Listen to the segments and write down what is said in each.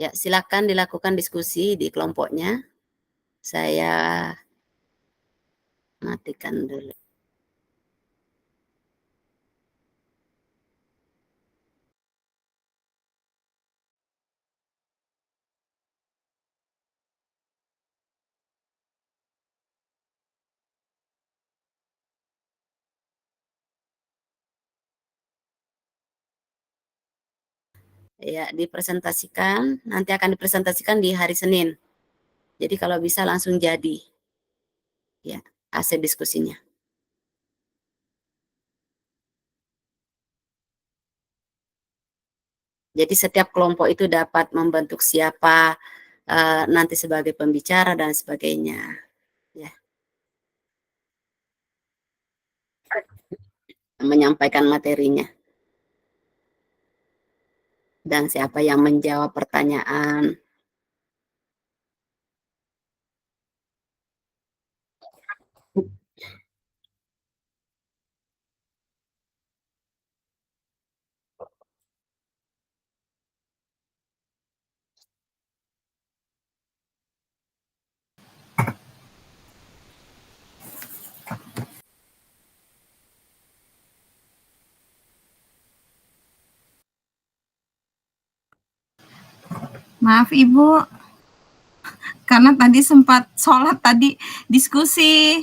Ya, silakan dilakukan diskusi di kelompoknya. Saya matikan dulu. Ya, dipresentasikan, nanti akan dipresentasikan di hari Senin. Jadi kalau bisa langsung jadi. Ya, hasil diskusinya. Jadi setiap kelompok itu dapat membentuk siapa nanti sebagai pembicara dan sebagainya. Ya. Menyampaikan materinya. Dan siapa yang menjawab pertanyaan. Maaf Ibu, karena tadi sempat sholat tadi diskusi.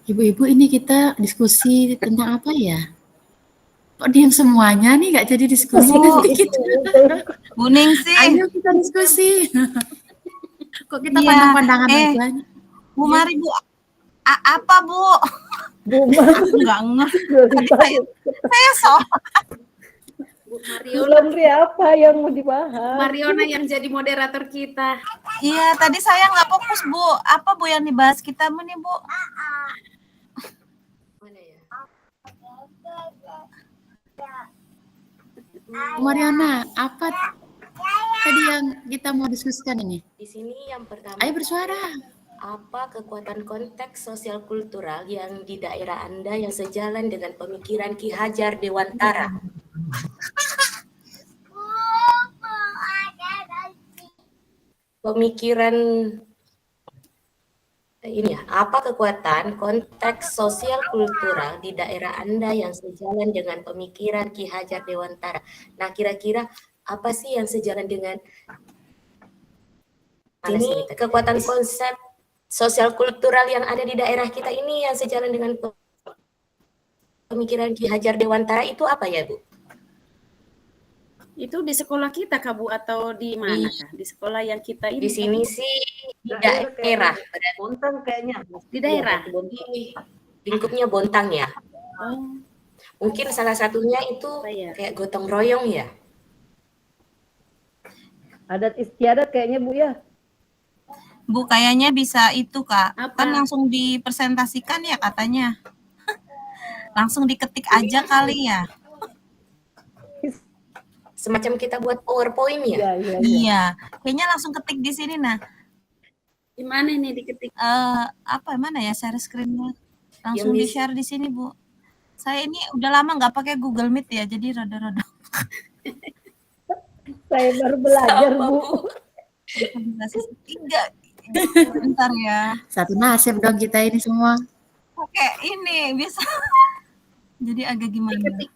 Ibu-ibu, ini kita diskusi tentang apa ya? Kok diam semuanya nih, nggak jadi diskusi nanti kita. Bu Ningsih. Ayo kita diskusi. Kok kita Iya, pandang-pandangan aja? Bu Mari Bu, apa Bu? Bu Mari. Enggak ngerti. Saya Bu Mariona. Apa yang mau dibahas? Mariona yang jadi moderator kita. Iya, tadi saya nggak fokus Bu. Apa Bu yang dibahas kita nih Bu? Mana ya? Bu Mariana, apa tadi yang kita mau diskusikan ini? Di sini yang pertama. Ayo bersuara. Apa kekuatan konteks sosial kultural yang di daerah Anda yang sejalan dengan pemikiran Ki Hajar Dewantara? Pemikiran ini ya, apa kekuatan konteks sosial kultural di daerah Anda yang sejalan dengan pemikiran Ki Hajar Dewantara? Nah, kira-kira apa sih yang sejalan dengan ini kekuatan konsep sosial kultural yang ada di daerah kita ini yang sejalan dengan pemikiran Ki Hajar Dewantara itu apa ya, Bu? Itu di sekolah kita Kak Bu atau di mana Kak? Di sekolah yang kita ini? Di sini sih di daerah. Bontang kayaknya. Di daerah. Lingkupnya Bontang ya. Oh. Mungkin salah satunya itu kayak gotong royong ya. Adat istiadat kayaknya Bu ya. Bu, kayaknya bisa itu Kak. Apa? Kan langsung dipresentasikan ya katanya. Langsung diketik aja kali ya. Semacam kita buat PowerPoint ya? Iya. Kayaknya langsung ketik di sini nah. Di mana ini diketik? Mana ya share screen-nya? Langsung di-share di sini, Bu. Saya ini udah lama nggak pakai Google Meet ya, jadi rada-rada. Saya baru belajar, Bu. Enggak. Bentar ya. Satu nasib dong kita ini semua. pakai ini bisa. Jadi agak gimana? Ketik.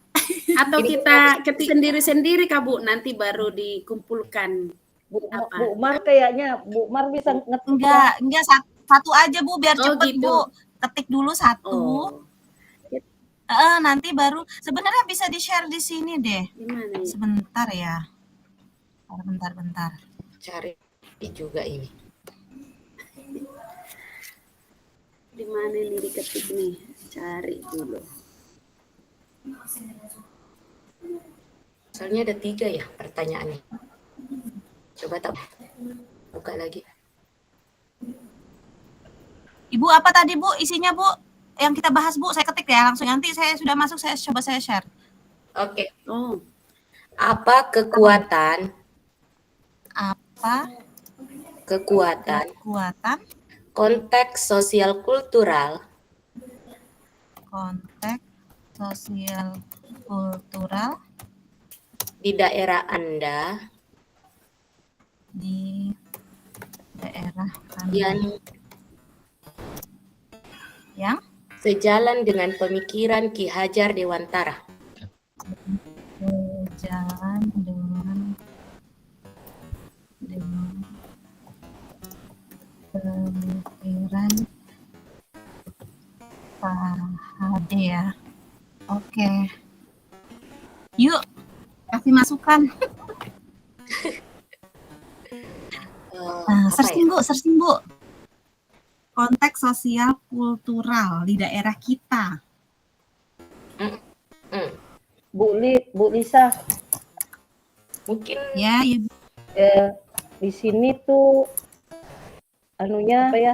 Atau kita ketik sendiri-sendiri Kak Bu, nanti baru dikumpulkan. Bu Apa? Mar kayaknya Bu Mar bisa ngetik. Enggak satu aja Bu biar Oh, cepet gitu. Bu. Ketik dulu satu. Oh, Nanti baru sebenarnya bisa di-share di sini deh. di mana ya? Sebentar ya. Bentar. Cari juga ini. Di mana nih diketik nih? Cari dulu. Soalnya ada 3 ya pertanyaannya. Coba buka lagi. Ibu apa tadi Bu isinya Bu? Yang kita bahas Bu, saya ketik ya langsung. Nanti saya sudah masuk, saya coba saya share. Oke. Oh, Apa kekuatan konteks sosial kultural di daerah Anda yang sejalan dengan pemikiran Ki Hajar Dewantara. sejalan dengan pemikiran Pak Hade ya. Oke. Yuk, kasih masukan. Searching Bu. Konteks sosial kultural di daerah kita. Bu Lisa, Mungkin Ya. di sini tuh anunya apa ya?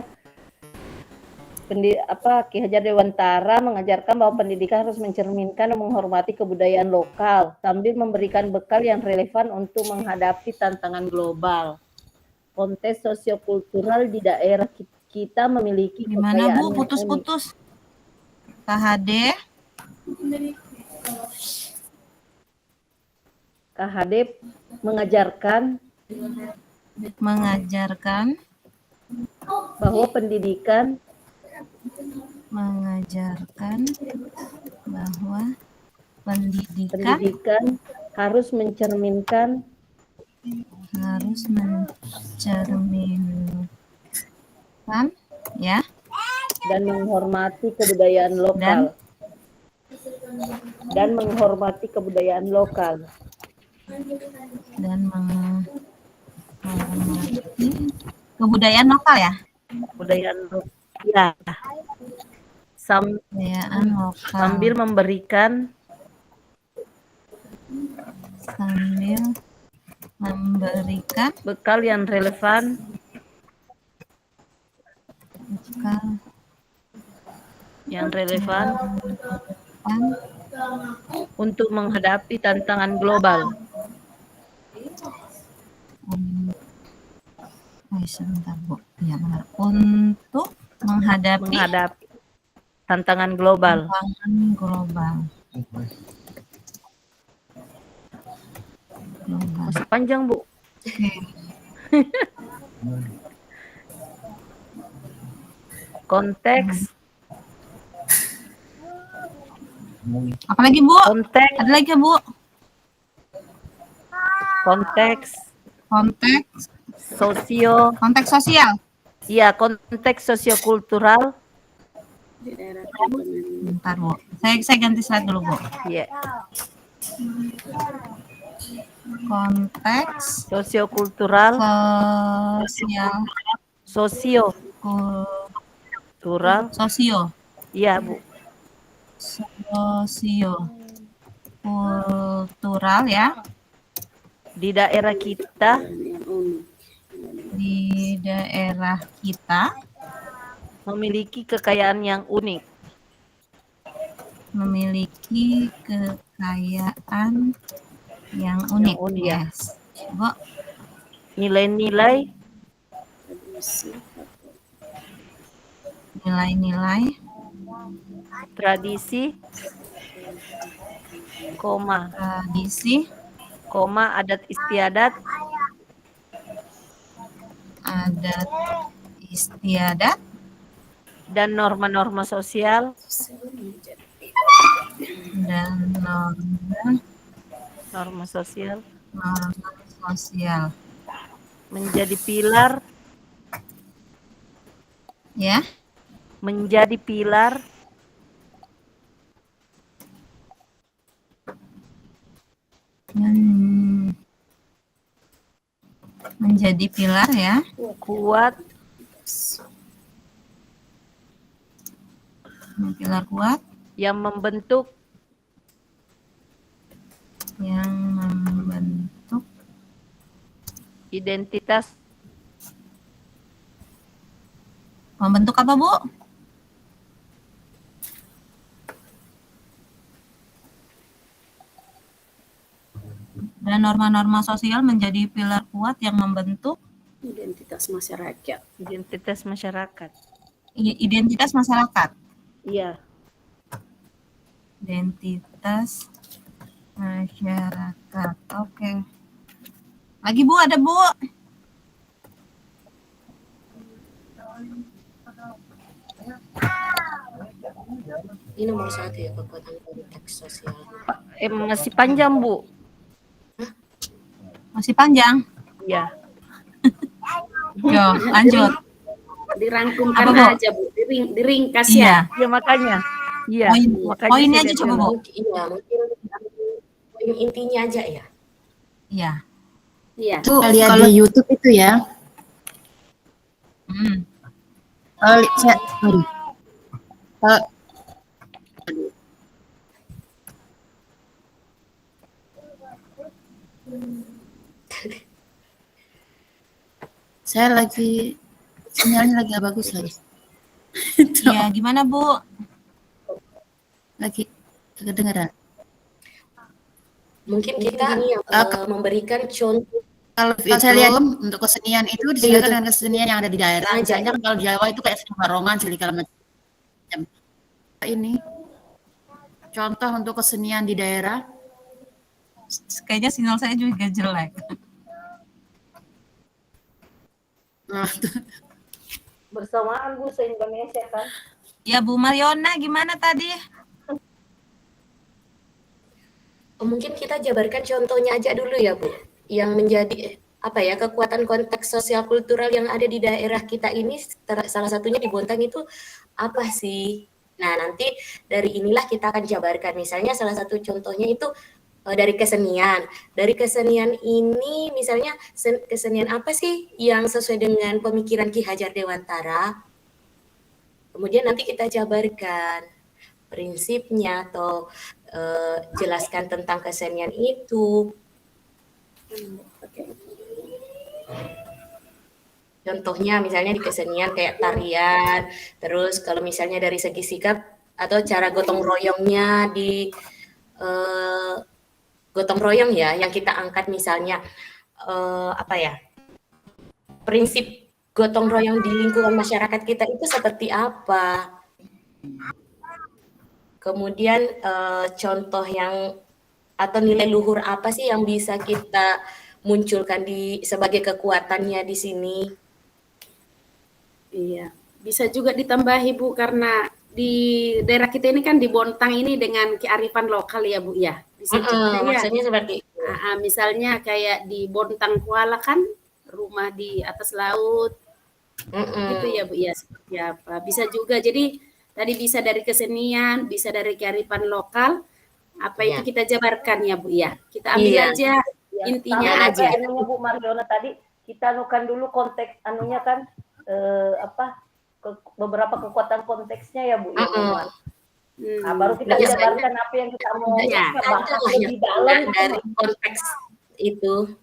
Ki Hajar Dewantara mengajarkan bahwa pendidikan harus mencerminkan dan menghormati kebudayaan lokal sambil memberikan bekal yang relevan untuk menghadapi tantangan global. Konteks sosiokultural di daerah kita memiliki Gimana kekayaan Bu? yang Putus-putus. KHD mengajarkan bahwa pendidikan harus mencerminkan ya dan menghormati kebudayaan lokal. Dan menghormati kebudayaan lokal. ya. Kebudayaan lokal. Ya. Sambil memberikan bekal yang relevan untuk menghadapi tantangan global. Sebentar Bu. Ya benar. Untuk menghadapi tantangan global. Masih panjang Bu. Konteks. Apalagi Bu? Ada lagi Bu? Konteks sosial. Iya, konteks sosiokultural. Bentar Bu. Saya ganti slide dulu Bu. Iya. Konteks sosiokultural. Iya Bu. Sosiokultural ya. Di daerah kita memiliki kekayaan yang unik. Yes. Bu. Nilai-nilai tradisi, adat istiadat, dan norma-norma sosial dan norma sosial norma sosial. menjadi pilar Ya, menjadi pilar menjadi pilar ya, kuat pilar kuat yang membentuk identitas membentuk apa, Bu? Dan norma-norma sosial menjadi pilar kuat yang membentuk Identitas masyarakat. identitas masyarakat. Identitas masyarakat. Iya. Identitas masyarakat. Oke. Lagi, Bu, ada, Bu? Ini nomor 1 ya, kekuatan konteks sosial. Masih panjang, Bu. Masih panjang? Iya. Yo, lanjut. Dirangkumkan Apa, Bu? aja, Bu. Diringkas Iya. ya. Ya makanya. Iya. Makanya Poinnya saya aja lihat coba, dulu. Bu. Iya, mungkin poin intinya aja ya. Iya. Iya. Itu lihat di YouTube itu ya. Kalau saya lagi sinyalnya lagi nggak bagus lagi. Iya, gimana, Bu? Lagi kedengeran. Mungkin kita memberikan contoh. Kalau saya lihat untuk kesenian itu disesuaikan dengan kesenian yang ada di daerah. Misalnya kalau di Jawa itu kayak seni barongan, segala macam. Ini contoh untuk kesenian di daerah. Kayaknya sinyal saya juga jelek. Nah, Bersamaan, Bu, se-Indonesia kan. Ya, Bu Mariona, gimana tadi? Mungkin kita jabarkan contohnya aja dulu ya, Bu. Yang menjadi apa ya, kekuatan konteks sosial kultural yang ada di daerah kita ini, salah satunya di Bontang itu apa sih? Nah, nanti dari inilah kita akan jabarkan. Misalnya salah satu contohnya itu dari kesenian. Dari kesenian ini misalnya kesenian apa sih yang sesuai dengan pemikiran Ki Hajar Dewantara? Kemudian nanti kita jabarkan prinsipnya atau jelaskan tentang kesenian itu. Contohnya misalnya di kesenian kayak tarian, terus kalau misalnya dari segi sikap atau cara gotong royongnya di gotong royong ya, yang kita angkat misalnya apa ya, prinsip gotong royong di lingkungan masyarakat kita itu seperti apa. Kemudian contoh yang atau nilai luhur apa sih yang bisa kita munculkan sebagai kekuatannya di sini. Iya, bisa juga ditambahi, Bu, karena di daerah kita ini kan di Bontang ini dengan kearifan lokal ya, Bu, ya. Bisa juga ya. Maksudnya seperti itu. Misalnya kayak di Bontang Kuala kan rumah di atas laut. Gitu ya, Bu, ya, seperti apa. Bisa juga, jadi tadi bisa dari kesenian, bisa dari kearifan lokal, apa itu kita jabarkan ya, Bu, ya. Kita ambil aja intinya aja. Anunya Bu Mariona tadi, kita anukan dulu konteks anunya kan, beberapa kekuatan konteksnya ya, Bu, ya. Nah, baru kita jabarkan apa yang kita mau bahas lebih dalam dari konteks itu.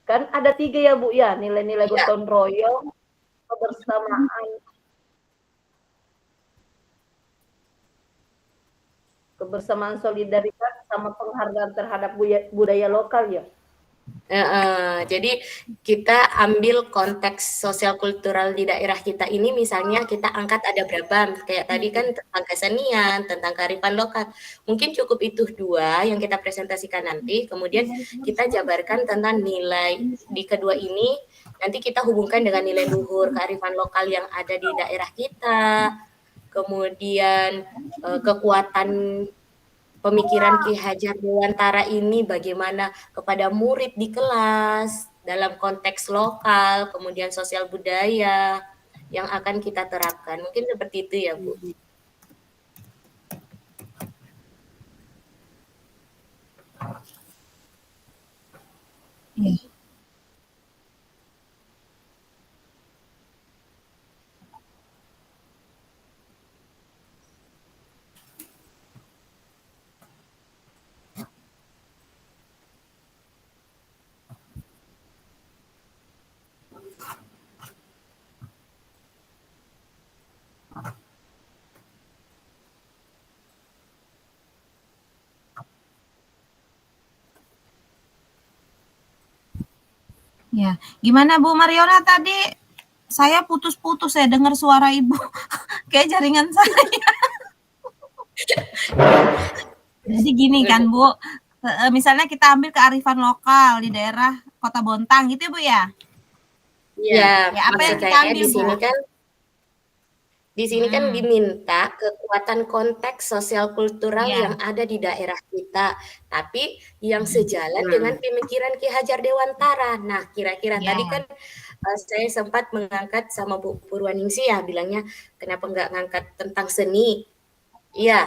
Kan ada 3 ya, Bu, ya, nilai-nilai gotong royong, kebersamaan solidaritas sama penghargaan terhadap budaya lokal ya. Jadi kita ambil konteks sosial kultural di daerah kita ini, misalnya kita angkat ada berapa, kayak tadi kan tentang kesenian, tentang kearifan lokal. Mungkin cukup itu 2 yang kita presentasikan nanti, kemudian kita jabarkan tentang nilai di kedua ini, nanti kita hubungkan dengan nilai luhur kearifan lokal yang ada di daerah kita. kemudian kekuatan pemikiran Ki Hajar Dewantara ini bagaimana kepada murid di kelas, dalam konteks lokal, kemudian sosial budaya yang akan kita terapkan. Mungkin seperti itu ya, Bu. Iya. Ya, gimana Bu Mariona tadi? Saya putus-putus ya dengar suara Ibu. Kayak jaringan saya. Jadi gini kan Bu, misalnya kita ambil kearifan lokal di daerah Kota Bontang gitu ya Bu ya? Ya, Ya, apa yang maksud kita saya ambil, di sini Bu? kan diminta kekuatan konteks sosial kultural Iya. yang ada di daerah kita, tapi yang sejalan dengan pemikiran Ki Hajar Dewantara. Nah, kira-kira Iya. tadi kan saya sempat mengangkat sama Bu Purwaningsi ya, bilangnya kenapa nggak ngangkat tentang seni? Iya,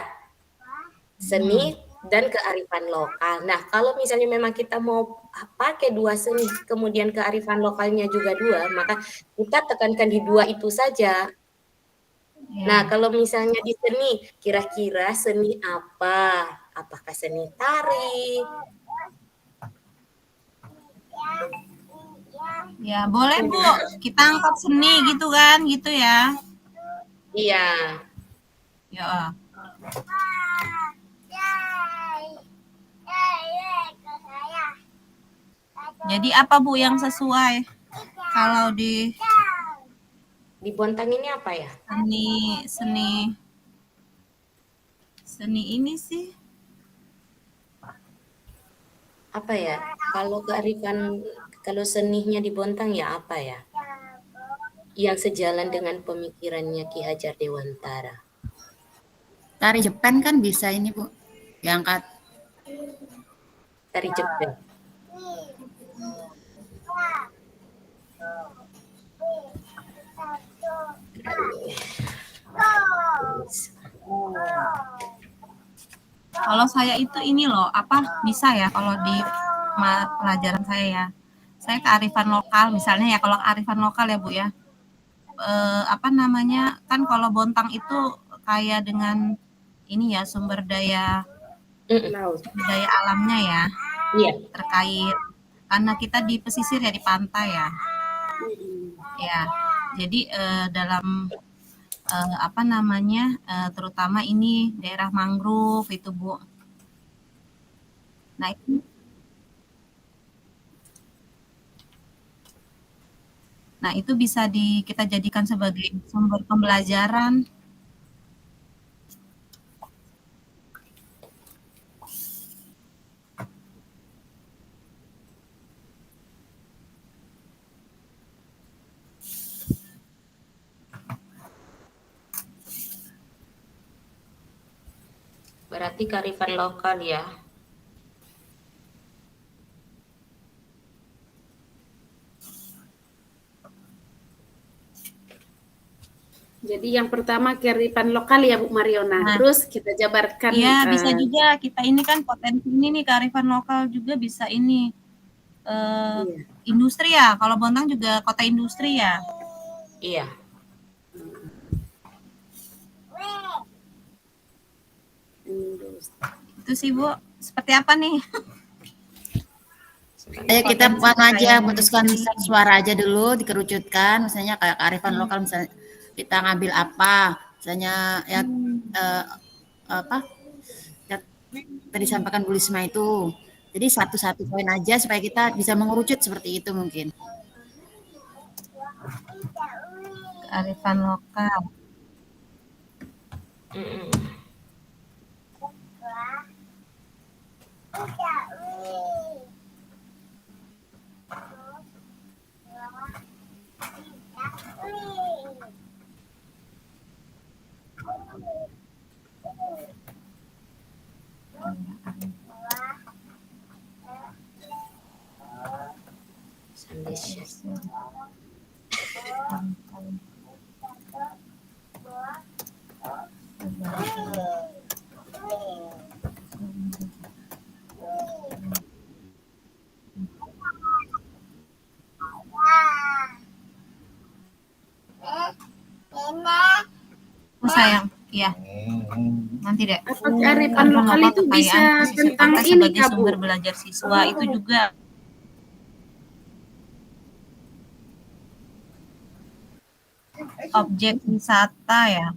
seni dan kearifan lokal. Nah, kalau misalnya memang kita mau pakai dua seni, kemudian kearifan lokalnya juga dua, maka kita tekankan di dua itu saja. Iya. Nah, kalau misalnya di seni, kira-kira seni apa? Apakah seni tari? Ya, boleh Bu. Kita angkat seni gitu kan, gitu ya. Iya. Ya. Jadi apa Bu yang sesuai? Kalau di Bontang ini apa ya? Seni ini sih apa ya? Kalau seninya di Bontang ya apa ya? Yang sejalan dengan pemikirannya Ki Hajar Dewantara. Tari Jepang kan bisa ini Bu, diangkat. Tari Jepang. Kalau saya itu ini loh, bisa ya kalau di pelajaran saya ya. Saya kearifan lokal misalnya ya, kalau kearifan lokal ya Bu ya. Kan kalau Bontang itu kaya dengan ini ya sumber daya alamnya ya. Iya. Terkait karena kita di pesisir ya, di pantai ya. Ya. Jadi dalam terutama ini daerah mangrove itu Bu. Nah itu bisa kita jadikan sebagai sumber pembelajaran. Berarti kearifan lokal ya. Jadi yang pertama kearifan lokal ya Bu Mariona. Nah, terus kita jabarkan. Iya, bisa juga kita ini kan potensi ini nih kearifan lokal juga bisa ini industri ya. Kalau Bontang juga kota industri ya. Iya. Itu sih Bu. Seperti apa nih? Ayo kita aja putuskan suara aja dulu, dikerucutkan, misalnya kayak kearifan lokal, misalnya kita ngambil apa, misalnya ya tadi disampaikan Bu Lisma itu. Jadi satu-satu poin aja supaya kita bisa mengerucut seperti itu mungkin. Kearifan lokal. Oh sayang, iya. Nanti deh. Apa kearifan lokal itu bisa tentang ini sebagai Kak, Bu? sumber belajar siswa itu juga objek wisata ya.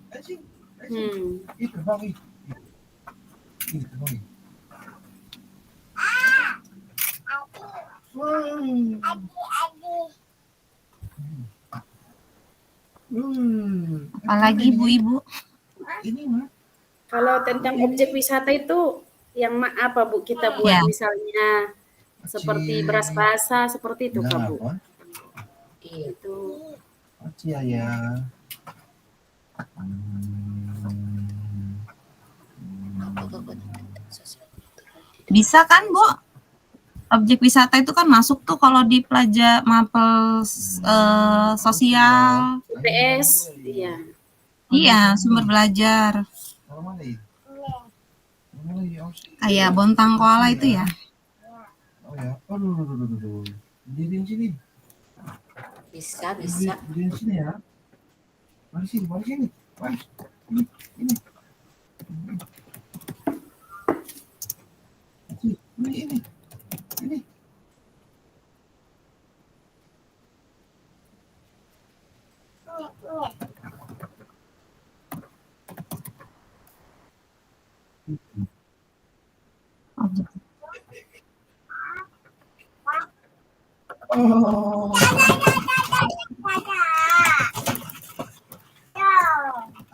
Apalagi Bu-ibu? Kalau tentang objek wisata itu yang apa Bu kita buat Ya. misalnya seperti beras basah seperti itu Kak Bu? Iya. Itu. ya. Bisa kan Bu? Objek wisata itu kan masuk tuh kalau di mapel sosial. PS, iya. Iya, sumber belajar. Kayak Bontang Koala itu ya. Oh ya, aduh. Berdiri sini. Bisa. Berdiri sini ya. Mari sini. Ini. Ini. Objek.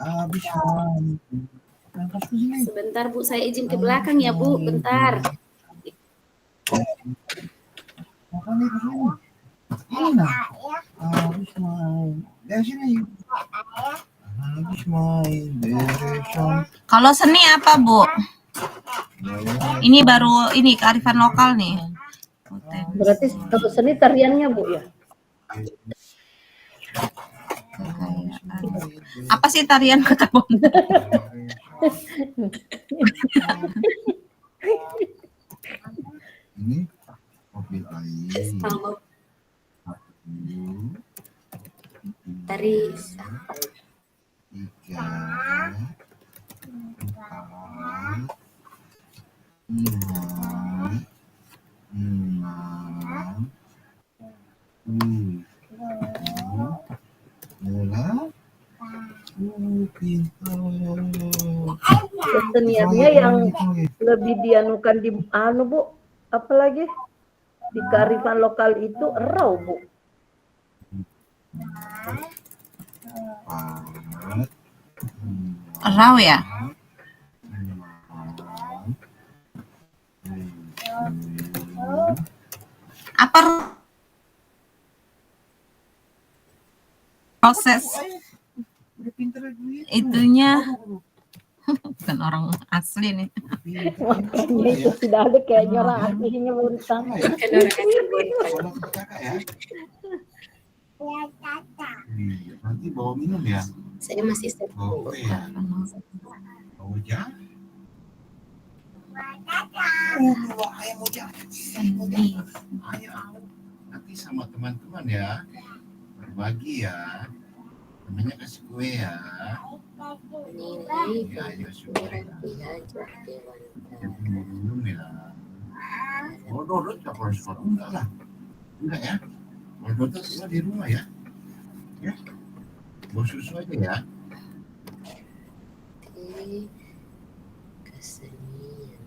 Habis Sebentar Bu, saya izin ke belakang ya Bu, bentar. Habis main. Dari sini. Habis main. Kalau seni apa Bu? Ini baru kearifan lokal nih. Berarti kalau seni tariannya Bu ya? Apa sih tarian Kota Bontang? Ini mobil air. Sama tari Tiga, 4, 5, 6, 7, pintar. Keseniannya yang lebih dianukan di Bu, apalagi di kearifan lokal itu erau Bu. Erau ya? Apa proses itunya? Bukan orang asli nih. Makanya itu sudah ada kayaknya orang aslinya Bontang. Nanti bawa minum ya? saya masih step Bawa ya? Bawa jam? Ayam ujang. Ayo, nanti sama teman-teman ya, berbagi ya, namanya kasih kue ya. Nilai Ya, ayo syukur ya. belajar dewan. Jadi mau minum ya. Oh, Dodot nggak perlu sekolah, enggak ya. Kalau Dodot sekolah di rumah ya, bawa susu aja ya. Kesenian.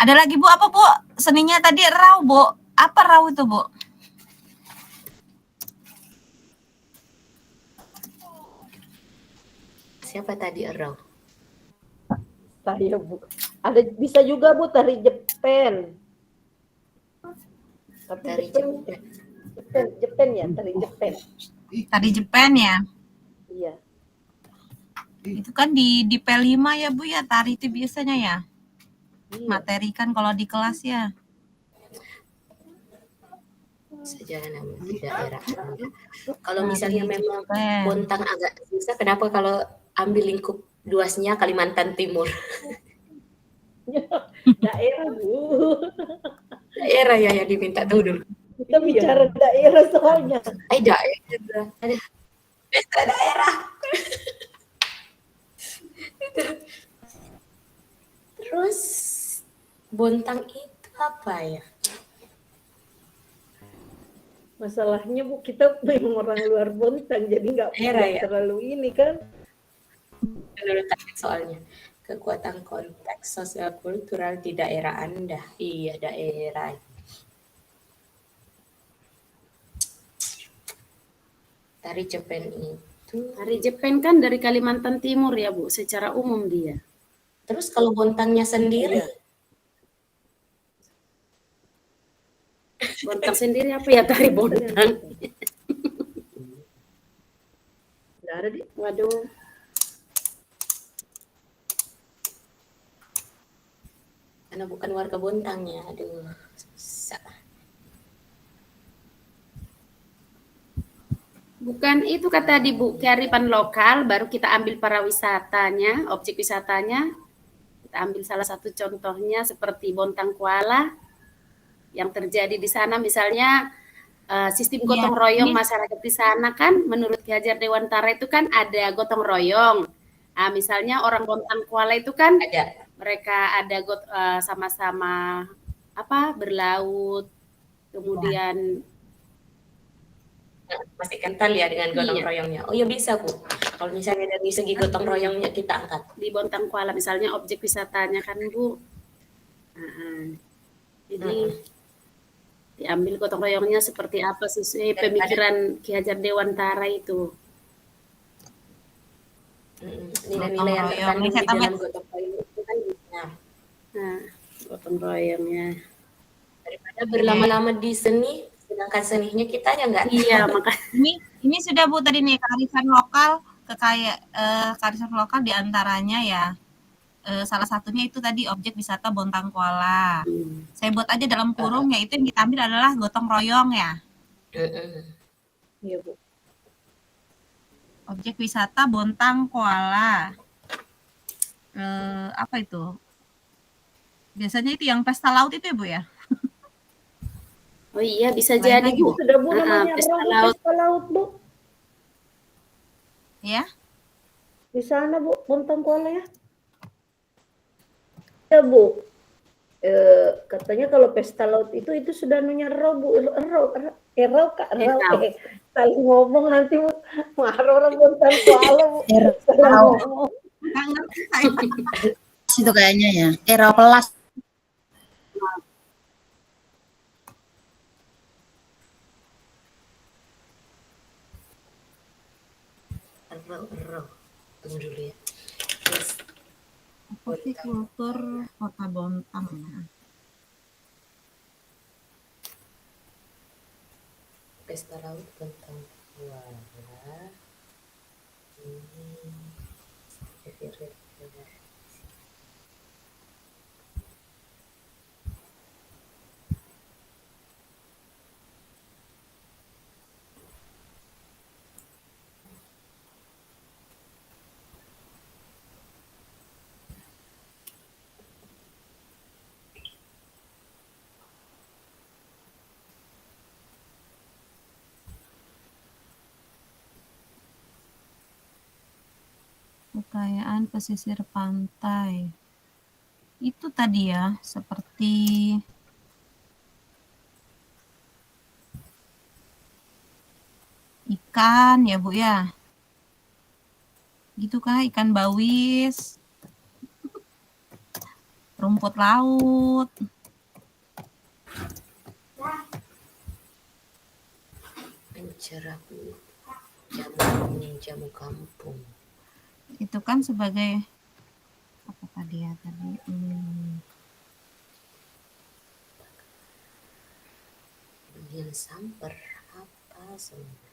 Ada lagi Bu, apa Bu? Seninya tadi rau Bu. Apa rau itu Bu? Siapa tadi erau? Saya Bu. Ada bisa juga Bu tari Jepen. Tapi Tari Jepen ya, tari Jepen. Tari Jepang ya. Iya. Itu kan di P5 ya Bu ya, tari itu biasanya ya. Iya. Materi kan kalau di kelas ya. Sejalan di daerah Anda. Kalau misalnya Tari memang Jepang. Bontang agak susah, kenapa kalau ambil lingkup luasnya Kalimantan Timur? Daerah, Bu. Daerah ya yang diminta tahu dulu. Kita bicara daerah soalnya. Daerah. Pesta daerah. Terus Bontang itu apa ya? Masalahnya Bu, kita memang orang luar Bontang, jadi nggak Daerah ya? terlalu ini kan. Menurut saya soalnya kekuatan konteks sosial kultural di daerah Anda. Iya, daerah. Tari Jepang itu. Tari Jepang kan dari Kalimantan Timur ya Bu, secara umum dia. Terus kalau Bontangnya sendiri, Bontang sendiri apa ya tari Bontang? Nggak ada deh. Waduh. karena bukan warga Bontangnya, aduh, susah. Bukan itu kata di Bu, kearifan lokal, baru kita ambil para wisatanya, objek wisatanya. Kita ambil salah satu contohnya seperti Bontang Kuala yang terjadi di sana, misalnya sistem gotong royong masyarakat di sana kan, menurut Ki Hajar Dewantara itu kan ada gotong royong. Nah, misalnya orang Bontang Kuala itu kan mereka ada sama-sama berlaut, kemudian masih kental ya dengan gotong royongnya. Oh ya bisa Bu. Kalau misalnya dari segi gotong royongnya kita angkat. Di Bontang Kuala misalnya objek wisatanya kan Bu. Jadi diambil gotong royongnya seperti apa sesuai pemikiran Ki Hajar Dewantara itu. Nilai-nilai yang terkandung di dalam gotong royong itu kan bisa. Nah, gotong royongnya. Daripada berlama-lama di seni, sedangkan seninya kita ya nggak. Iya, makanya ini sudah Bu tadi nih kearifan lokal, kearifan lokal diantaranya ya. Salah satunya itu tadi objek wisata Bontang Kuala. Saya buat aja dalam kurung, yaitu yang kita ambil adalah gotong royong ya. Iya Bu. Objek wisata Bontang Kuala. Apa itu? Biasanya itu yang pesta laut itu ya Bu ya? Oh iya, bisa jadi Bu. Sudah Bu namanya pesta laut Bu. Ya. Di sana Bu, Bontang Kuala ya. Ya Bu, katanya kalau pesta laut itu sudah nunya Bu, saling ngomong nanti marah orang Bontang Kuala Bu. Saling ngomong. Nggak ngerti saya. Itu kayaknya ya, Eropelas. Tunggu dulu ya. Hortikultur Kota Bontang ya. Pesta laut Bontang Kuala. Kekayaan pesisir pantai. Itu tadi ya, seperti ikan ya Bu ya. Gitu kah, ikan bawis, rumput laut. Pencerahu jamu jamu kampung. Itu kan sebagai apa tadi ya tadi? Bagian samper apa sebenarnya?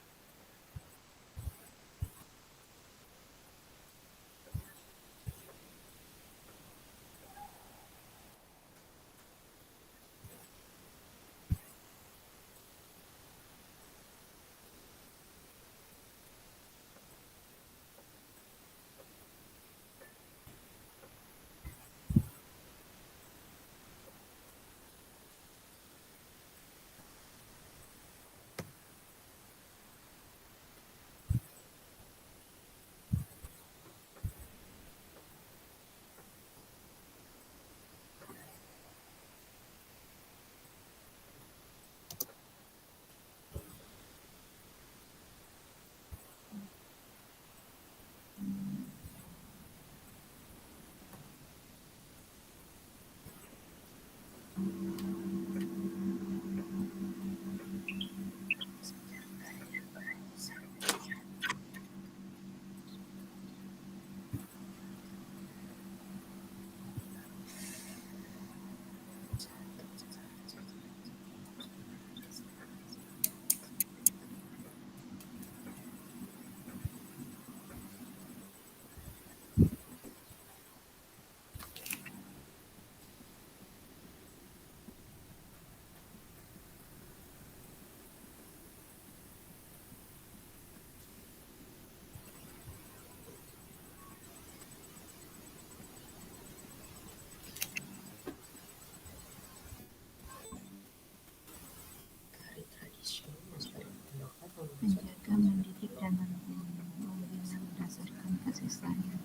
sisanya.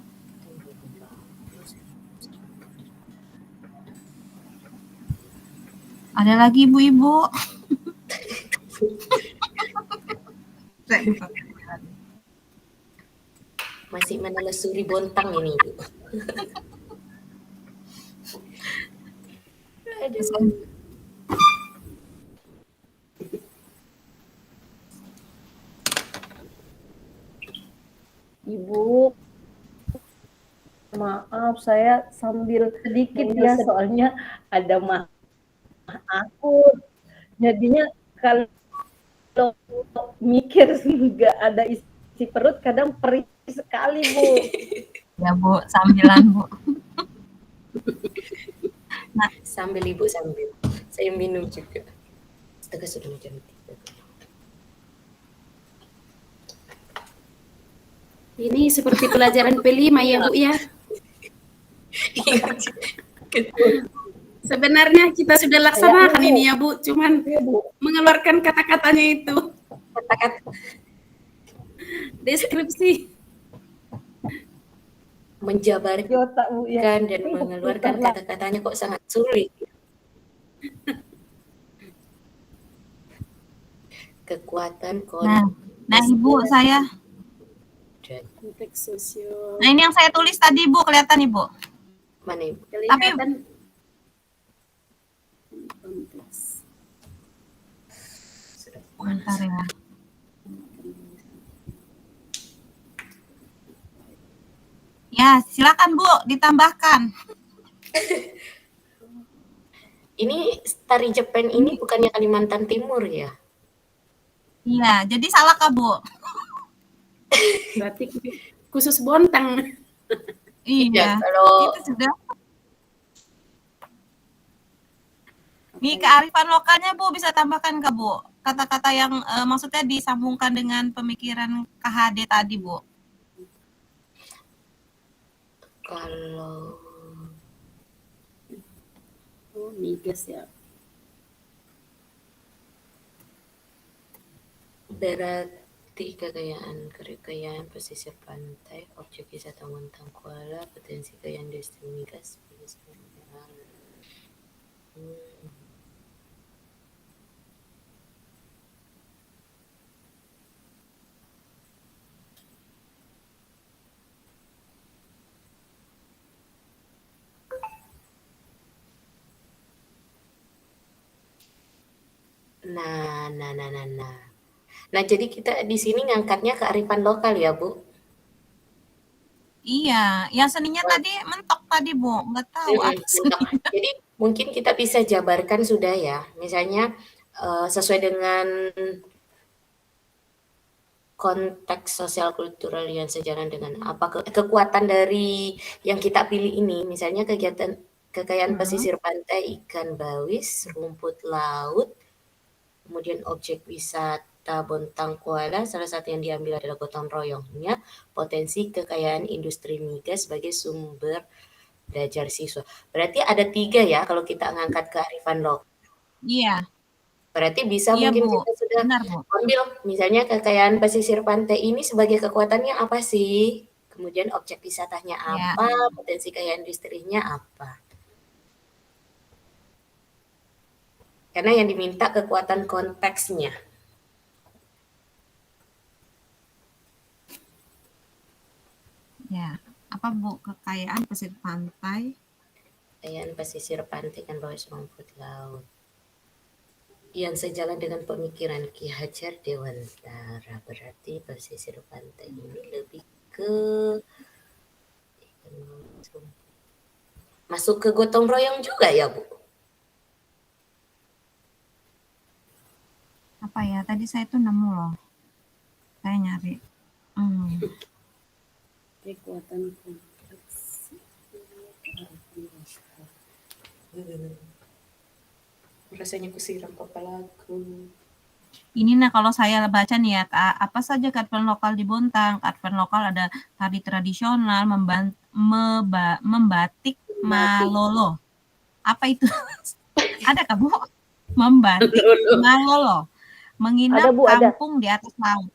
Ada lagi ibu-ibu? Masih menelusuri Bontang ini, Bu. Aduh. Ibu, maaf saya sambil sedikit ya, soalnya ada mah akut. Jadinya kalau mikir nggak ada isi perut kadang perih sekali, Bu. Ya Bu, sambilan Bu. Nah, sambil Ibu sambil. Saya minum juga. Astaga, sudah jam 3. Ini seperti pelajaran P5 ya Bu ya. Sebenarnya kita sudah laksanakan ini ya Bu, cuman mengeluarkan kata-katanya itu. Kata-kata Deskripsi. Menjabarkan dan mengeluarkan kata-katanya kok sangat sulit. Kekuatan Nah Ibu saya. Konteks sosio. Nah ini yang saya tulis tadi Bu, kelihatan Ibu? Mana Ibu? Kelihatan. Konteks. Bentar ya. Ya, silakan Bu, ditambahkan. Ini tari Jepang ini bukannya Kalimantan Timur ya? Iya, jadi salah Kak Bu. Berarti khusus Bontang. Iya, kalau itu sudah. Nih kearifan lokalnya Bu bisa tambahkan Kak Bu. Kata-kata yang maksudnya disambungkan dengan pemikiran KHD tadi Bu. Kalau migas ya. berarti kekayaan pesisir pantai, objek wisata Bontang Kuala, potensi kekayaan industri migas sebagai sumber. Nah, jadi kita di sini ngangkatnya kearifan lokal ya, Bu? Iya, yang seninya tadi mentok tadi Bu, nggak tahu apa seninya. Jadi mungkin kita bisa jabarkan sudah ya, misalnya sesuai dengan konteks sosial kultural yang sejalan dengan apa kekuatan dari yang kita pilih ini, misalnya kegiatan kekayaan pesisir pantai, ikan bawis, rumput laut, kemudian objek wisata Bontang Kuala, salah satu yang diambil adalah gotong royongnya, potensi kekayaan industri migas sebagai sumber belajar siswa. Berarti ada 3 ya kalau kita ngangkat kearifan lokal. Iya. Berarti bisa Iya, mungkin Bu. kita sudah Benar, Bu. ambil misalnya kekayaan pesisir pantai ini sebagai kekuatannya apa sih? Kemudian objek wisatanya apa, potensi kekayaan industrinya apa. Karena yang diminta kekuatan konteksnya. Ya, apa Bu kekayaan pesisir pantai? Kekayaan pesisir pantai kan bawis rumput laut. Yang sejalan dengan pemikiran Ki Hajar Dewantara, berarti pesisir pantai ini lebih ke masuk ke gotong royong juga ya, Bu? Apa ya? Tadi saya tuh nemu loh. Saya nyari. Kekuatan konteks. Rasanya kusiram kepalaku. Ini kalau saya baca nih ya, apa saja kearifan lokal di Bontang. Kearifan lokal ada tari tradisional, membatik malolo. Apa itu? Ada Kak Bu? Membatik malolo. Menginap kampung di atas laut.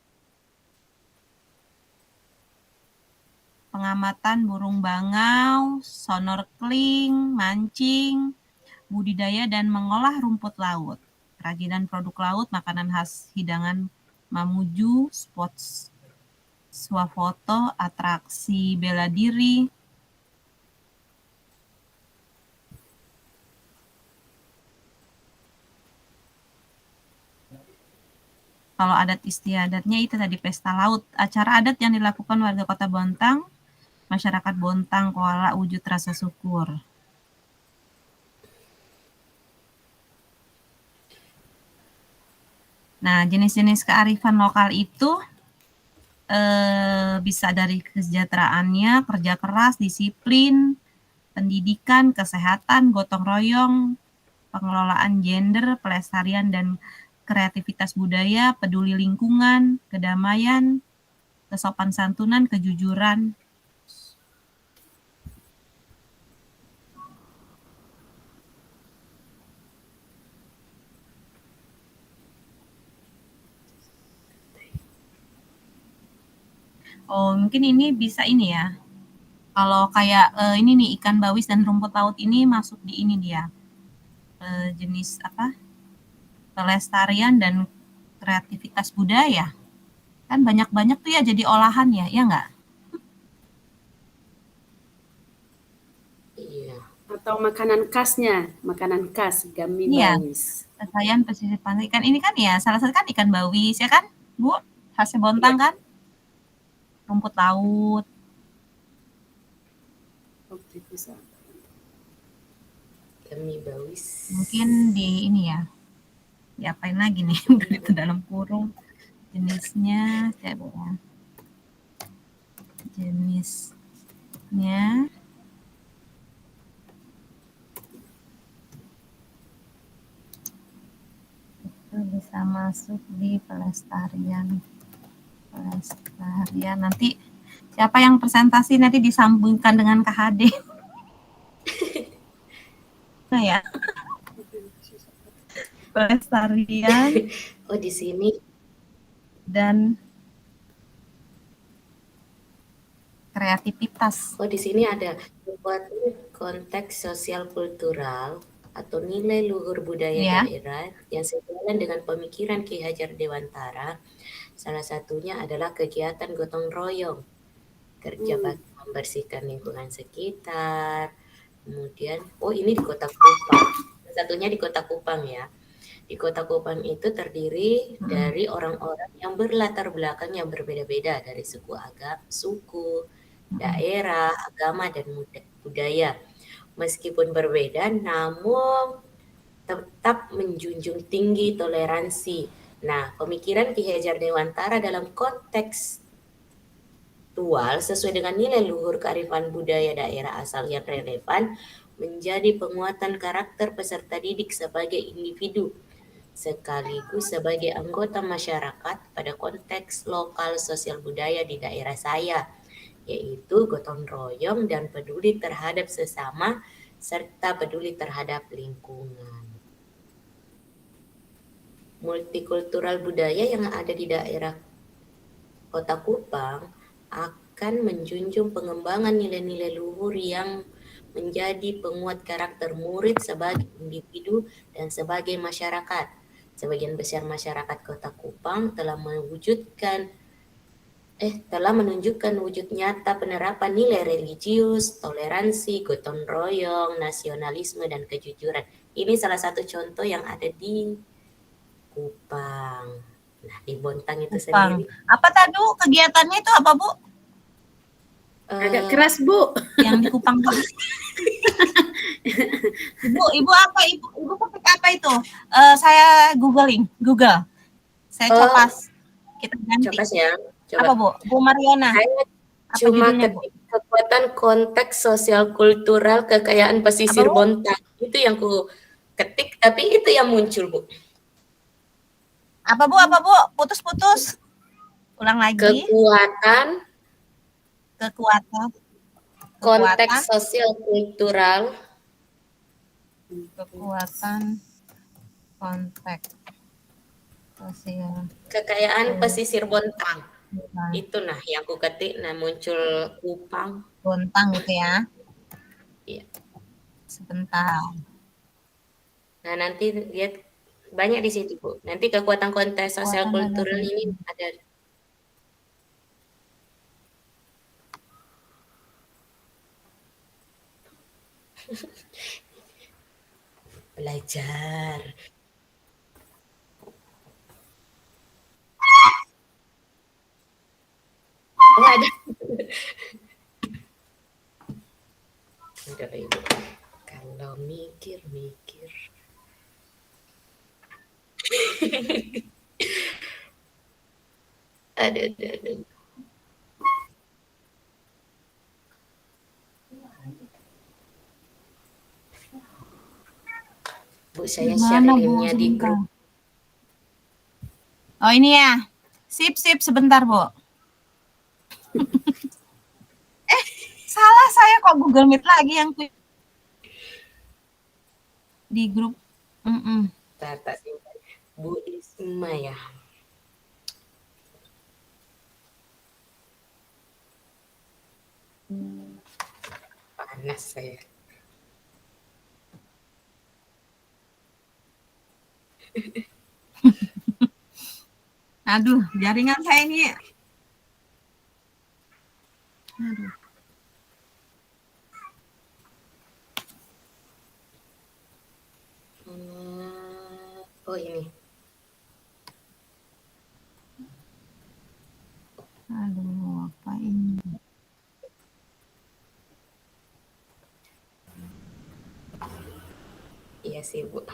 pengamatan burung bangau, snorkeling, mancing, budidaya dan mengolah rumput laut, kerajinan produk laut, makanan khas hidangan Mamuju, spot swafoto, atraksi bela diri. Kalau adat istiadatnya itu tadi pesta laut, acara adat yang dilakukan warga Kota Bontang, masyarakat Bontang Kuala wujud rasa syukur. Nah, jenis-jenis kearifan lokal itu bisa dari kesejahteraannya, kerja keras, disiplin, pendidikan, kesehatan, gotong royong, pengelolaan gender, pelestarian dan kreativitas budaya, peduli lingkungan, kedamaian, kesopan santunan, kejujuran. Oh, mungkin ini bisa ini ya. Kalau kayak ini nih ikan bawis dan rumput laut ini masuk di ini dia. Jenis apa? Pelestarian dan kreativitas budaya. Kan banyak-banyak tuh ya jadi olahan ya nggak? Iya. Atau makanan khasnya, makanan khas gami bawis. Kekayaan pesisir pantai ikan ini kan ya salah satu kan ikan bawis ya kan, Bu? Khasnya Bontang kan? Rumput laut. Oke, bisa. Gami bawis. Mungkin di ini ya. Diapain lagi nih? Itu dalam kurung. Jenisnya, coba ya. Jenisnya itu bisa masuk di pelestarian. Nanti siapa yang presentasi nanti disambungkan dengan KHD. Nah ya. Pelestarian. Oh, di sini. Dan kreativitas. Oh, di sini ada konteks sosial kultural atau nilai luhur budaya daerah yang sejalan dengan pemikiran Ki Hajar Dewantara. Salah satunya adalah kegiatan gotong royong, kerja bakti membersihkan lingkungan sekitar. Kemudian, oh ini di Kota Kupang. Satunya di Kota Kupang ya. Di Kota Kupang itu terdiri dari orang-orang yang berlatar belakang yang berbeda-beda dari suku, daerah, agama, dan budaya. Meskipun berbeda, namun tetap menjunjung tinggi toleransi. Nah, pemikiran Ki Hajar Dewantara dalam konteks sesuai dengan nilai luhur kearifan budaya daerah asal yang relevan menjadi penguatan karakter peserta didik sebagai individu sekaligus sebagai anggota masyarakat pada konteks lokal sosial budaya di daerah saya, yaitu gotong royong dan peduli terhadap sesama serta peduli terhadap lingkungan. Multikultural budaya yang ada di daerah Kota Kupang akan menjunjung pengembangan nilai-nilai luhur yang menjadi penguat karakter murid sebagai individu dan sebagai masyarakat. Sebagian besar masyarakat Kota Kupang telah menunjukkan wujud nyata penerapan nilai religius, toleransi, gotong royong, nasionalisme, dan kejujuran. Ini salah satu contoh yang ada di Kupang. Nah, di Bontang itu sendiri. Apa tadi kegiatannya itu apa, Bu? Agak keras, Bu. Yang di Kupang. Ibu apa? Ibu topik apa itu? Saya Google. Saya copas. Kita ganti. Copas ya. Coba. Apa, Bu? Bu Mariana. Saya cuma ketik kekuatan konteks sosial kultural kekayaan pesisir Bontang. Itu yang ku ketik, tapi itu yang muncul, Bu. Apa, Bu? Putus-putus. Ulang lagi. Kekuatan konteks sosial kultural. Kekuatan konteks sosial. Kekayaan pesisir Bontang. Itu nah yang aku ketik, nah muncul Kupang. Bontang gitu ya. Iya. Sebentar. Nah nanti lihat banyak di situ Bu. Nanti kekuatan konteks sosial kultural ini ada. Belajar. Oh ada. Udah Ibu. Kalau mikir-mikir. Aduh. Bu, saya share linknya di grup. Oh ini ya. Sip, sebentar Bu. Salah saya kok Google Meet lagi yang di grup. Tak simpan. Bu Isma ya. Panas saya. Aduh, jaringan saya ini. Aduh. Oh ini. Aduh, apa ini? Iya sih Bu.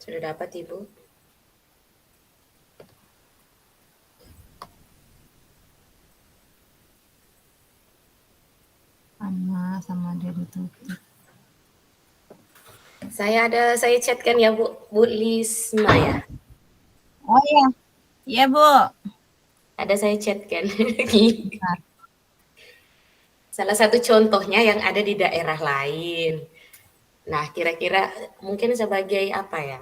Sudah dapat Ibu? Sama dia ditutup. Saya chatkan ya Bu Lisma ya. Oh iya. Iya Bu. Ada saya chatkan. Salah satu contohnya yang ada di daerah lain. Nah, kira-kira mungkin sebagai apa ya?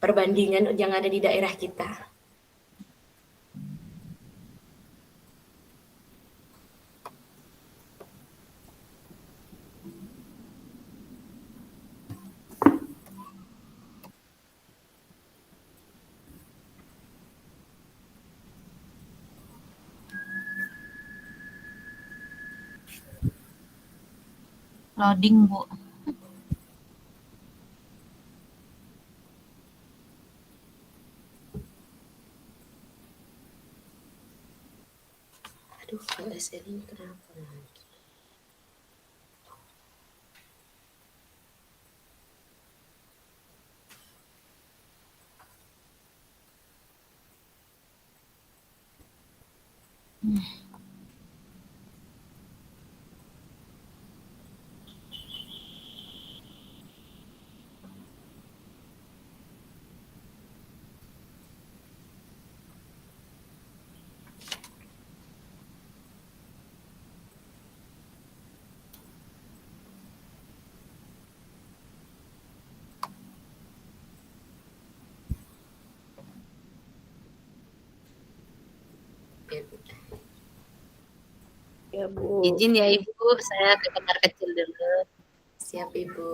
Perbandingan yang ada di daerah kita. Loading Bu. Aduh, ASL ini kenapa lagi? Ya Bu. Izin ya Ibu, saya ke kamar kecil dulu. Siap Ibu.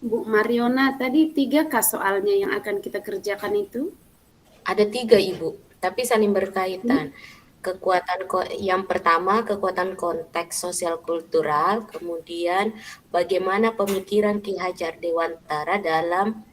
Bu Mariona, tadi 3K soalnya yang akan kita kerjakan itu? Ada 3 Ibu, tapi saling berkaitan. Yang pertama kekuatan konteks sosial kultural, kemudian bagaimana pemikiran Ki Hajar Dewantara dalam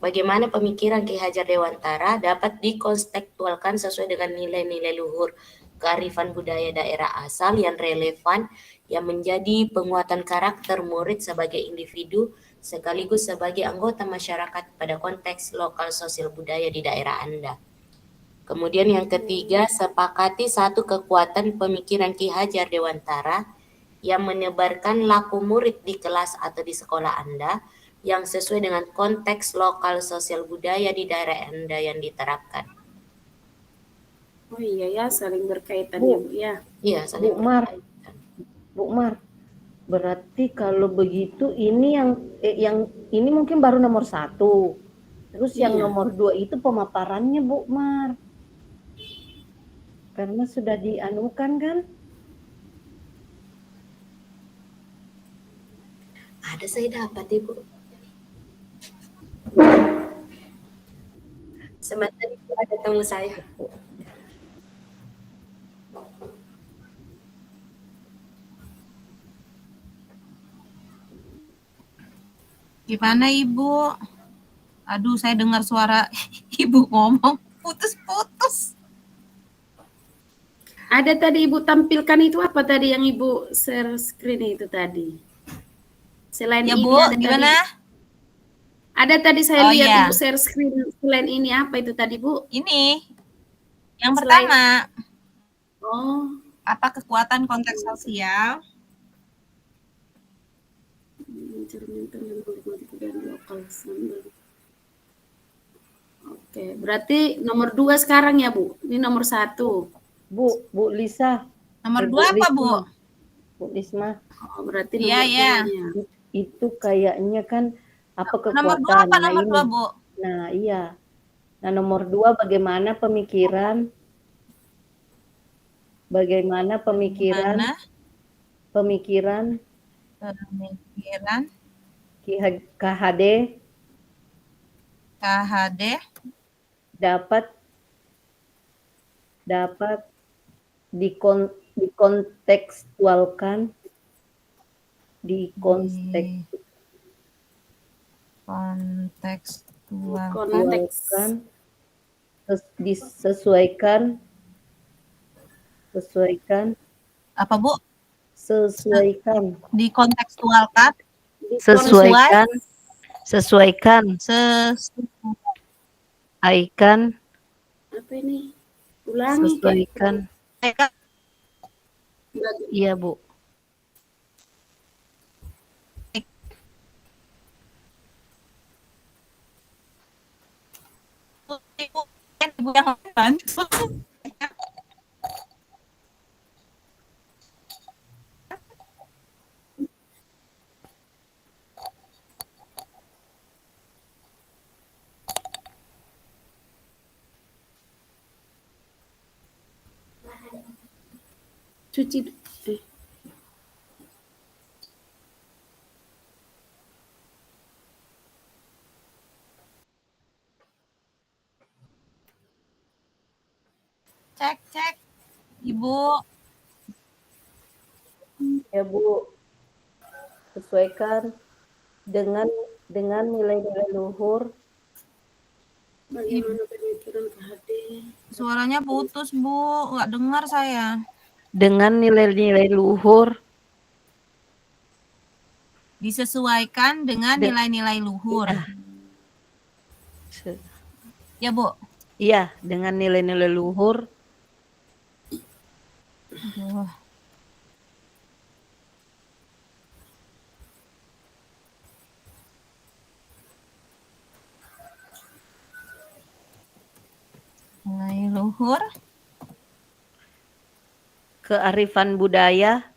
bagaimana pemikiran Ki Hajar Dewantara dapat dikontekstualkan sesuai dengan nilai-nilai luhur kearifan budaya daerah asal yang relevan yang menjadi penguatan karakter murid sebagai individu sekaligus sebagai anggota masyarakat pada konteks lokal sosial budaya di daerah Anda. Kemudian yang ketiga, sepakati satu kekuatan pemikiran Ki Hajar Dewantara yang menyebarkan laku murid di kelas atau di sekolah Anda yang sesuai dengan konteks lokal sosial budaya di daerah Anda yang diterapkan. Oh iya ya, saling berkaitan Bu. ya Bu ya. Iya, saling Bu Mar. berkaitan. Bu Mar, berarti kalau begitu ini yang ini mungkin baru nomor 1. Terus yang Iya. nomor 2 itu pemaparannya Bu Mar. Karena sudah dianukan kan? Ada saya dapat Ibu. Sebentar itu ada tamu saya. Gimana Ibu? Aduh, saya dengar suara Ibu ngomong putus-putus. Ada tadi Ibu tampilkan itu apa tadi yang Ibu share screen itu tadi? Selain Ya ini Bu, ada gimana? tadi. Ada tadi saya Oh, lihat iya. Ibu share screen selain ini apa itu tadi Bu? Ini yang Selain- pertama, Oh, apa kekuatan konteks sosial? mencerminkan dan menikmati kebudayaan lokal sambil. Oke, berarti nomor 2 sekarang ya Bu? Ini nomor 1. Bu Lisa. Nomor Bu 2 apa Risma. Bu? Bu Risma, Oh, berarti Iya, nomor iya. 2-nya. itu kayaknya kan apa kekuatan. Nomor 2 apa Nah, nomor ini. 2 Bu? Nah, iya. Nah, nomor 2 bagaimana pemikiran Mana? pemikiran Pemikiran KHD KHD dapat dikontekstualkan kontekstualkan disesuaikan apa Bu? sesuaikan Dikontekstualkan sesuaikan Apa ini? Ulangi. sesuaikan iya Bu. Ibu yang bantu. Cuci. Cek Ibu. Ya Bu, sesuaikan dengan nilai-nilai luhur Bagaimana pemikiran KHD? Suaranya putus Bu, nggak dengar saya. dengan nilai-nilai luhur Disesuaikan dengan nilai-nilai luhur. Ya Bu. iya, dengan nilai-nilai luhur Aduh. Nilai luhur kearifan budaya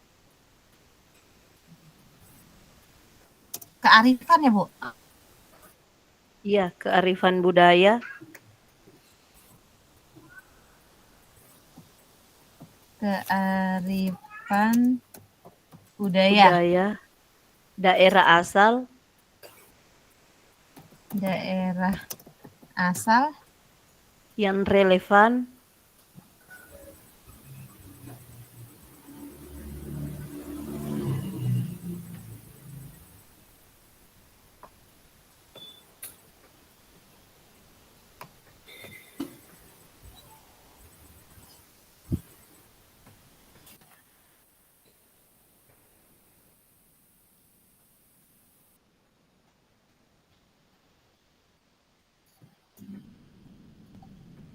kearifan ya Bu. iya, kearifan budaya Kearifan budaya daerah asal yang relevan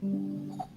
Oh.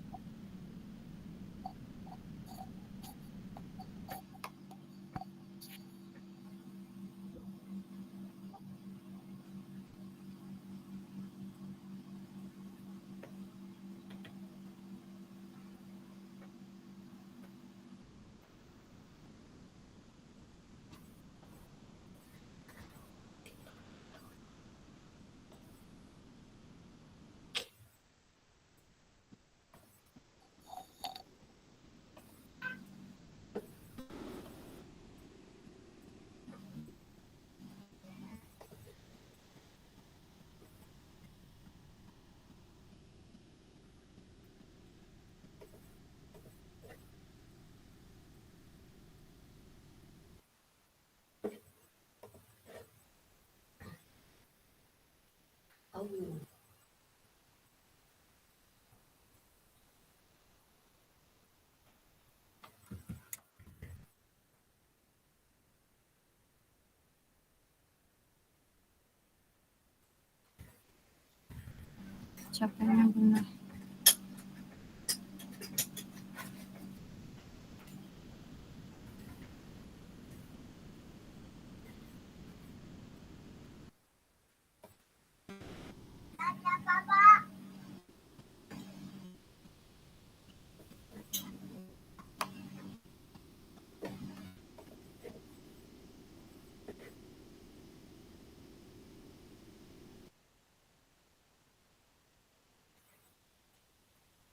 Capainya benar.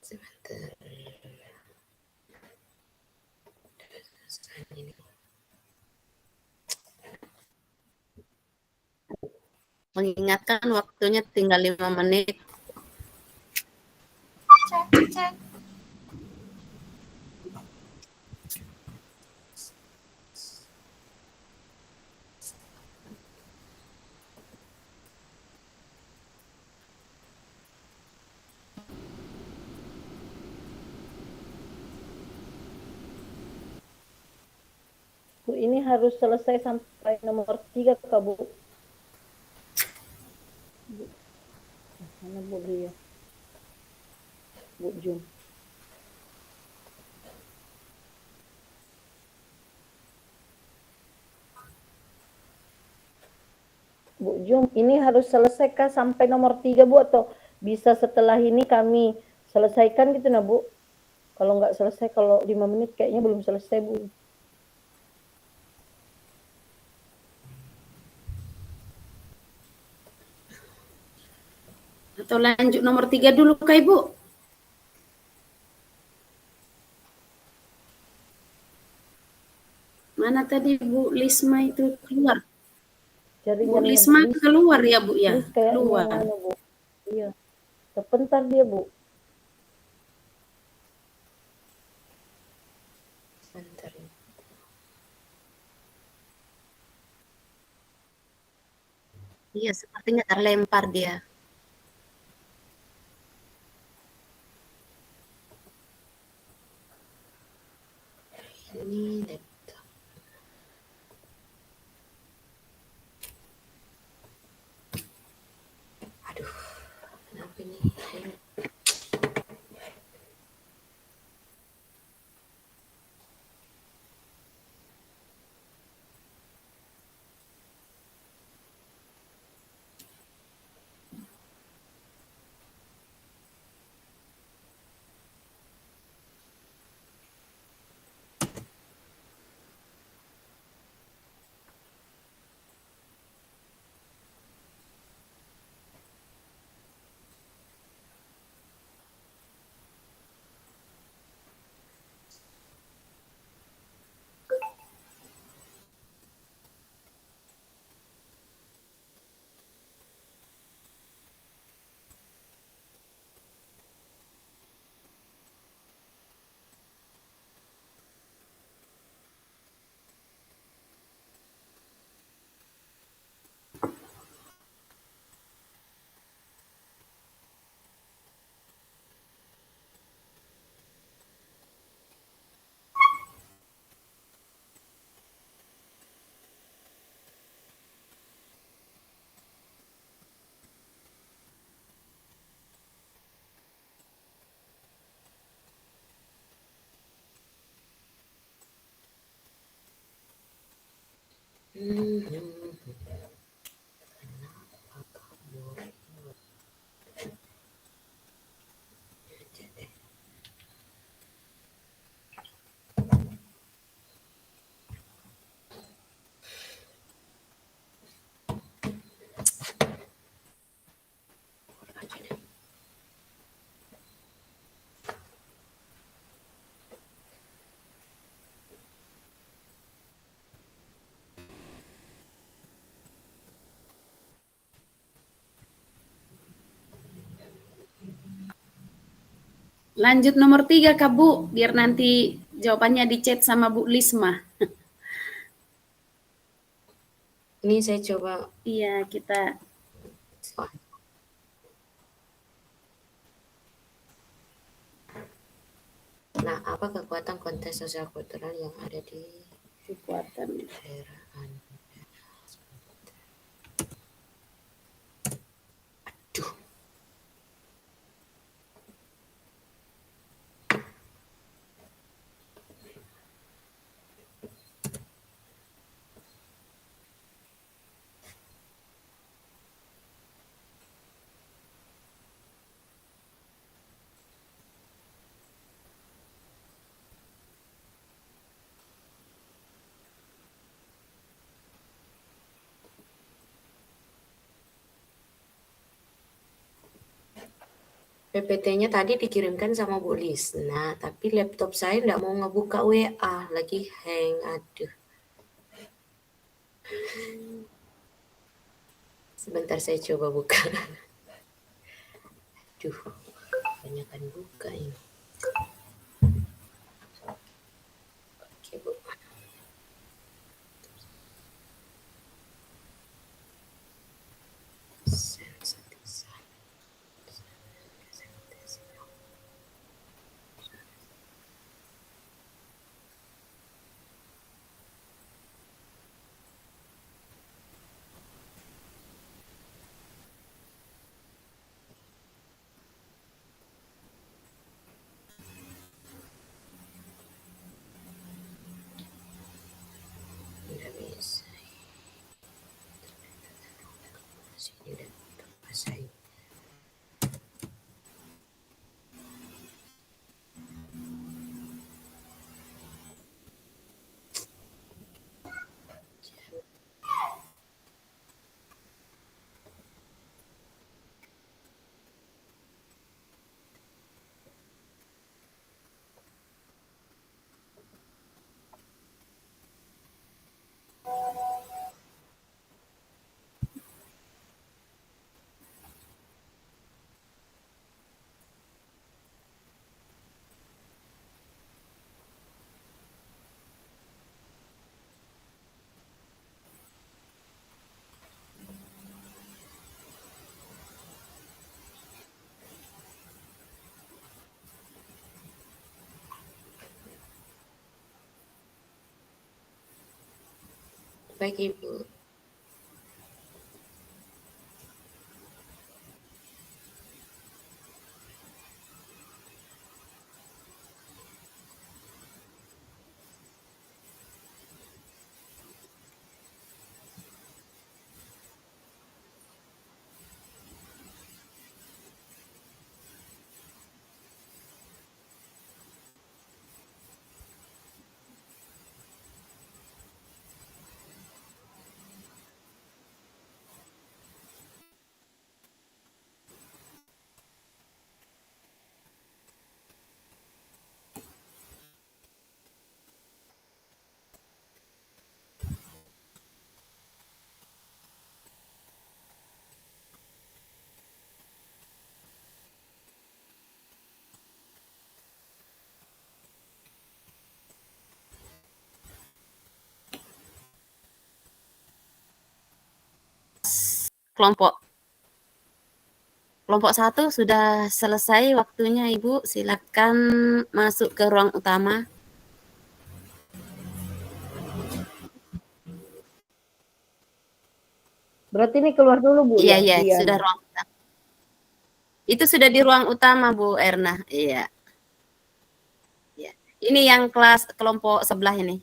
Sebentar. Ini. Mengingatkan waktunya tinggal 5 menit. Cek. Bu, ini harus selesai sampai nomor 3 Kak Bu. Bu. Mana Bu dia? Bu Jum. Bu Jum, ini harus selesai kah sampai nomor 3 Bu, atau bisa setelah ini kami selesaikan gitu nah Bu? Kalau nggak selesai, kalau 5 menit kayaknya belum selesai Bu. Atau lanjut nomor 3 dulu Kak Ibu? Mana tadi Bu Lisma itu keluar? Bu Jaringan Lisma keluar ya Bu ya? kayaknya Keluar. mana Bu? Iya. Sebentar dia Bu. Sebentar. Iya, sepertinya terlempar dia. Ini laptop. Aduh, kenapa ini? Lanjut nomor 3 Kak Bu, biar nanti jawabannya di chat sama Bu Lisma. Ini saya coba. Iya, kita. Nah, apa kekuatan konteks sosial kultural yang ada di Kekuatan daerah Anda? Aduh. PPT-nya tadi dikirimkan sama Bu Lisna, tapi laptop saya nggak mau ngebuka WA, lagi hang, aduh. Sebentar saya coba buka. Aduh, kebanyakan buka ini. Oke, Bu. Tidak bisa. Sini udah bahasa ini. Baik, Ibu. kelompok 1 sudah selesai waktunya Ibu, silakan masuk ke ruang utama. Berarti ini keluar dulu Bu Iya, ya? iya, sudah ruang utama. Itu sudah di ruang utama Bu Erna, iya. Ya. Ini yang kelas kelompok sebelah ini.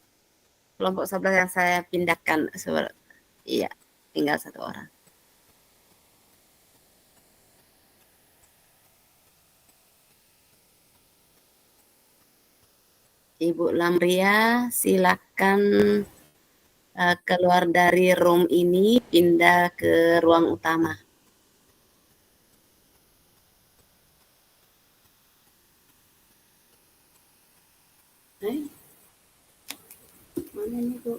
kelompok 11 yang saya pindahkan. Iya, tinggal 1 orang. Ibu Lamria, silakan keluar dari room ini, pindah ke ruang utama. Mana nih Bu?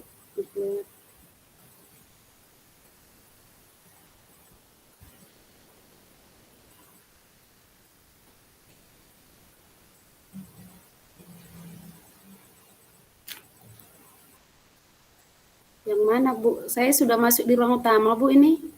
Yang mana Bu? Saya sudah masuk di ruang utama Bu ini.